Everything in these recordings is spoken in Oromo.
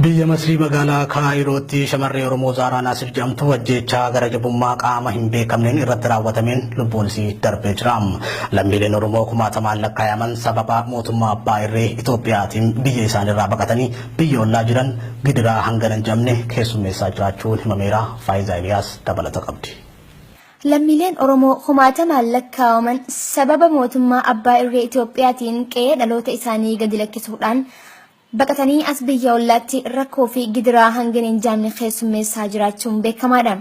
Biyya Masrii magaalaa Kaayirootti shamarree Oromoo Zaaraa Naasir jedhamtu ajjeechaa gara jabummaa qaama hin beekamneen irratti raawwatameen lubbuun ishee darbee jira. Lammiileen Oromoo kumaatamaan lakkaayaman sababa mootummaa abbaa irree Itoophiyaatiin biyya isaaniirraa baqatanii biyya ollaa jiran gidiraa hanga hin jedhamne keessummeessaa jiraachuun himameera. Faayidaa Iliyaas dabalata qabdi. Lammiileen Oromoo kumaatamaan lakkaayaman sababa mootummaa abbaa irree Itoophiyaatiin qe'ee dhaloota isaanii gadi lakkisuudhaan baqatanii as biyya ollaatti rakkoo fi gidiraa hanga hin jedhamne keessummeessaa jiraachuun beekamaadha.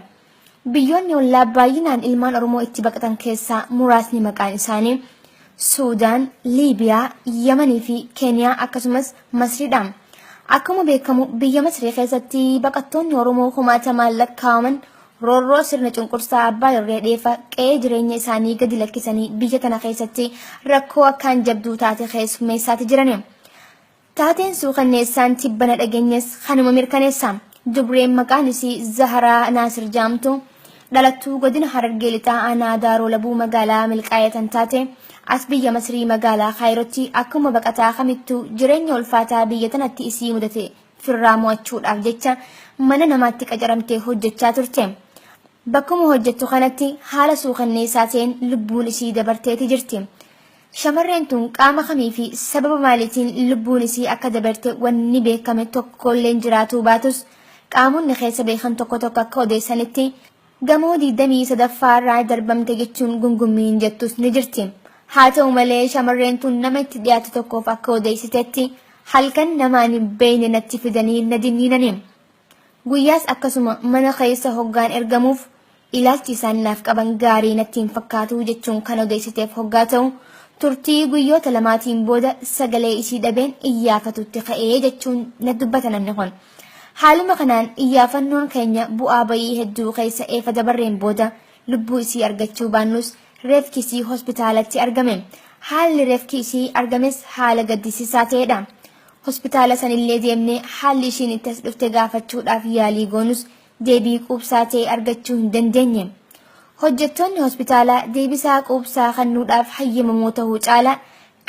Biyyoonni ollaa baay'inaan ilmaan Oromoo itti baqatan keessaa muraasni maqaan isaanii Suudaan, Liibiyaa, Yemanii fi Keeniyaa akkasumas Masriidha. Akkuma beekamu biyya Masrii keessatti baqattoonni Oromoo kumaatamaan lakkaawaman roorroo sirna cunqursaa abbaa irree dheefa qe'ee jireenya isaanii gadi lakkisanii biyya tana keessatti rakkoo akkaan jabduu taate keessummeessaati jiran. Taateen suukanneessaan tibbana dhageenyes kanuma mirkaneessa. Dubreen maqaan isii Zaharaa Naasir jedhamtu dhalattuu godina Harargee lixaa aanaa Daaroo Labuu magaalaa Milqaayatan taate as biyya Masrii magaalaa Kaayirootti akkuma baqataa kamittuu jireenya ulfaataa biyya tanatti isii mudate firraa mo'achuudhaaf jecha mana namaatti qacaramtee hojjechaa turte. Bakkuma hojjettu kanatti haala suukanneessaa ta'een lubbuun isii dabarteeti jirti. Shamarreen tun qaama kamii fi sababa maaliitiin lubbuun isii akka dabarte wanni beekame tokkollee jiraachuu baatus qaamonni keessa beekan tokko akka odeessanitti gamoo 23 irraa darbamte jechuun gungummiin jettus ni jirti. Haa ta'u malee shamarreen tun nama itti dhiyaate tokkoof akka odeessitetti halkan namaan hin beekne natti fidanii na dinniinani. Guyyaas akkasuma mana keessa hoggaan ergamuuf ilaalchi isaan naaf qaban gaarii natti hin fakkaatu jechuun kan odeessiteef hoggaa ta'u. Turtii guyyoota lamaatiin booda sagalee isii dhabeen iyyaafatutti ka'ee jechuun na dubbata namni kun. Haaluma kanaan iyyaafannoon keenya bu'aa bayii hedduu keessa eefa dabarreen booda lubbuu isii argachuu baannus reefki isii hospitaalatti argame. Haalli reefki isii argames haala gaddisiisaa ta'edha. Hospitaala sanillee deemnee haalli ishiin itti as dhufte gaafachuudhaaf yaalii goonus deebii quubsaa ta'e argachuu hin dandeenye. Hojjettoonni hospitaalaa deebisaa quubsaa kennuudhaaf hayyamamoo ta'uu caala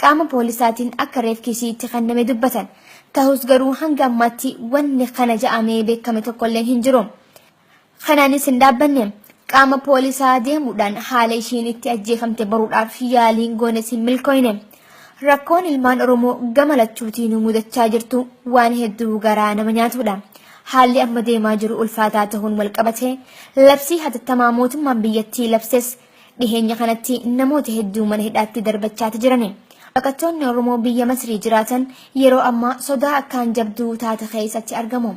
qaama poolisaatiin akka reefki isii itti kenname dubbatan. Ta'us garuu hanga ammaatti wanni kana ja'amee beekame tokkollee hin jiru. Kanaanis hin dhaabbanne qaama poolisaa deemuudhaan haala ishiin itti ajjeefamte baruudhaaf yaaliin goones hin milkooyne. Rakkoon ilmaan Oromoo gama lachuutiin mudachaa jirtu waan hedduu garaa nama nyaatudha. Haalli amma deemaa jiru ulfaataa ta'uun wal qabatee labsii hatattamaa mootummaan biyyattii labses dhiheenya kanatti namoota hedduu mana hidhaatti darbachaati jiran. Baqattoonni Oromoo biyya Masrii jiraatan yeroo ammaa sodaa akkaan jabduu taate keessatti argamu.